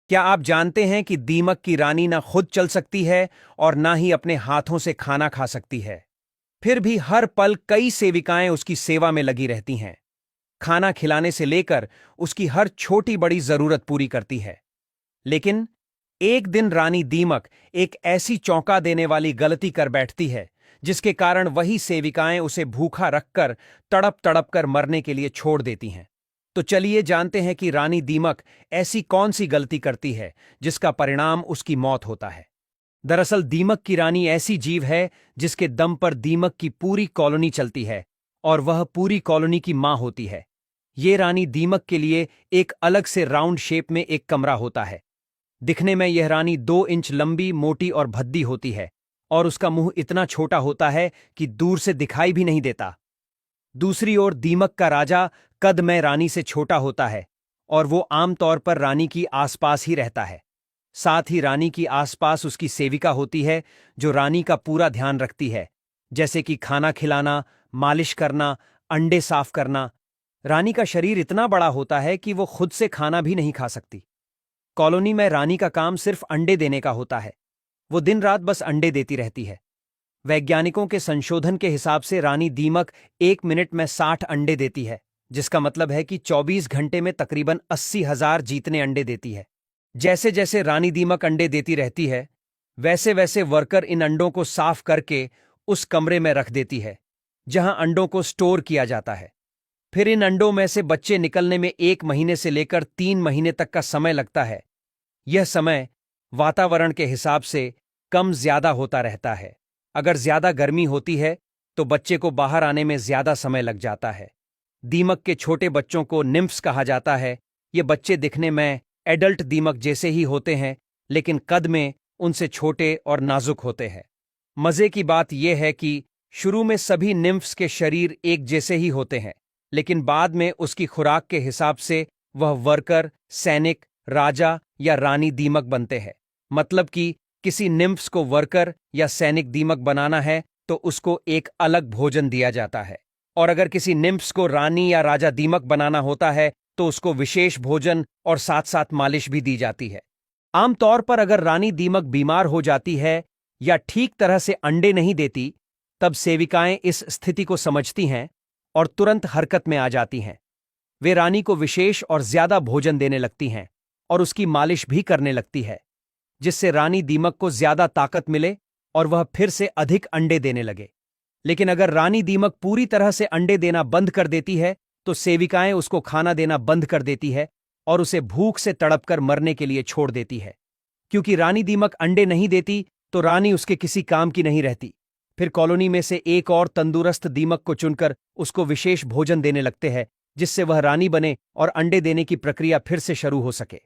क्या आप जानते हैं कि दीमक की रानी ना खुद चल सकती है और ना ही अपने हाथों से खाना खा सकती है। फिर भी हर पल कई सेविकाएं उसकी सेवा में लगी रहती हैं। खाना खिलाने से लेकर उसकी हर छोटी बड़ी जरूरत पूरी करती है। लेकिन एक दिन रानी दीमक एक ऐसी चौंका देने वाली गलती कर बैठती है जिसके कारण वही सेविकाएं उसे भूखा रखकर तड़प तड़प कर मरने के लिए छोड़ देती हैं। तो चलिए जानते हैं कि रानी दीमक ऐसी कौन सी गलती करती है जिसका परिणाम उसकी मौत होता है। दरअसल दीमक की रानी ऐसी जीव है जिसके दम पर दीमक की पूरी कॉलोनी चलती है और वह पूरी कॉलोनी की मां होती है। ये रानी दीमक के लिए एक अलग से राउंड शेप में एक कमरा होता है। दिखने में यह रानी 2 इंच लंबी, मोटी और भद्दी होती है और उसका मुंह इतना छोटा होता है कि दूर से दिखाई भी नहीं देता। दूसरी ओर दीमक का राजा कद में रानी से छोटा होता है और वो आमतौर पर रानी की आसपास ही रहता है। साथ ही रानी की आसपास उसकी सेविका होती है जो रानी का पूरा ध्यान रखती है, जैसे कि खाना खिलाना, मालिश करना, अंडे साफ करना। रानी का शरीर इतना बड़ा होता है कि वो खुद से खाना भी नहीं खा सकती। कॉलोनी में रानी का काम सिर्फ अंडे देने का होता है। वो दिन रात बस अंडे देती रहती है। वैज्ञानिकों के संशोधन के हिसाब से रानी दीमक 1 मिनट में 60 अंडे देती है, जिसका मतलब है कि 24 घंटे में तकरीबन 80,000 जीतने अंडे देती है। जैसे जैसे रानी दीमक अंडे देती रहती है, वैसे वैसे वर्कर इन अंडों को साफ करके उस कमरे में रख देती है जहां अंडों को स्टोर किया जाता है। फिर इन अंडों में से बच्चे निकलने में 1 महीने से लेकर 3 महीने तक का समय लगता है। यह समय वातावरण के हिसाब से कम ज्यादा होता रहता है। अगर ज्यादा गर्मी होती है तो बच्चे को बाहर आने में ज्यादा समय लग जाता है। दीमक के छोटे बच्चों को निम्फ्स कहा जाता है। ये बच्चे दिखने में एडल्ट दीमक जैसे ही होते हैं, लेकिन कद में उनसे छोटे और नाजुक होते हैं। मजे की बात यह है कि शुरू में सभी निम्फ्स के शरीर एक जैसे ही होते हैं, लेकिन बाद में उसकी खुराक के हिसाब से वह वर्कर, सैनिक, राजा या रानी दीमक बनते हैं। मतलब कि किसी निम्फ्स को वर्कर या सैनिक दीमक बनाना है तो उसको एक अलग भोजन दिया जाता है, और अगर किसी निम्फ्स को रानी या राजा दीमक बनाना होता है तो उसको विशेष भोजन और साथ साथ मालिश भी दी जाती है। आमतौर पर अगर रानी दीमक बीमार हो जाती है या ठीक तरह से अंडे नहीं देती, तब सेविकाएं इस स्थिति को समझती हैं और तुरंत हरकत में आ जाती हैं। वे रानी को विशेष और ज्यादा भोजन देने लगती हैं और उसकी मालिश भी करने लगती है, जिससे रानी दीमक को ज्यादा ताकत मिले और वह फिर से अधिक अंडे देने लगे। लेकिन अगर रानी दीमक पूरी तरह से अंडे देना बंद कर देती है तो सेविकाएं उसको खाना देना बंद कर देती है और उसे भूख से तड़पकर मरने के लिए छोड़ देती है। क्योंकि रानी दीमक अंडे नहीं देती तो रानी उसके किसी काम की नहीं रहती। फिर कॉलोनी में से एक और तंदुरुस्त दीमक को चुनकर उसको विशेष भोजन देने लगते हैं, जिससे वह रानी बने और अंडे देने की प्रक्रिया फिर से शुरू हो सके।